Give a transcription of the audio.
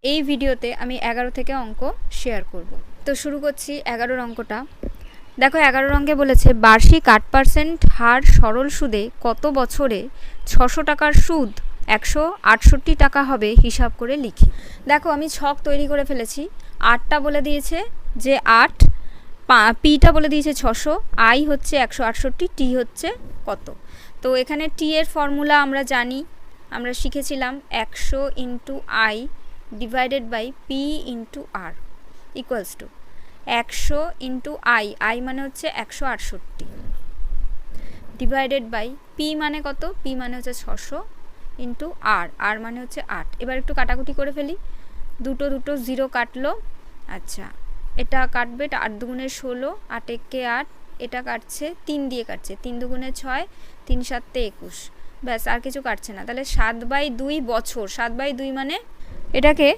এই ভিডিওতে আমি 11 থেকে অঙ্ক শেয়ার করব। তো শুরু করছি 11 অঙ্কটা। দেখো 11 অঙ্কে বলেছে বার্ষিক 8% হার সরল সুদে কত বছরে 600 টাকার সুদ 168 টাকা হবে হিসাব করে লিখি। দেখো আমি ছক তৈরি করে ফেলেছি। 8টা বলে দিয়েছে যে 8, পিটা বলে দিয়েছে 600, আই হচ্ছে 168, টি হচ্ছে কত। তো এখানে টি এর ফর্মুলা আমরা জানি, আমরা শিখেছিলাম 100 into I divided by P into R equals to 100 into I মানে হচ্ছে 168 ডিভাইডেড বাই পি মানে কত, পি মানে হচ্ছে 600 ইন্টু আর মানে হচ্ছে 8। এবার একটু কাটাকুটি করে ফেলি, দুটো জিরো কাটলো। আচ্ছা এটা কাটবে, এটা 8 দুগুণে 16, 8 একে 8, এটা কাটছে 3 দিয়ে কাটছে, 3 দুগুণে 6, 3 সাতে 21, ব্যাস আর কিছু কাটছে না। তাহলে 7/2 বছর, 7/2 মানে এটাকে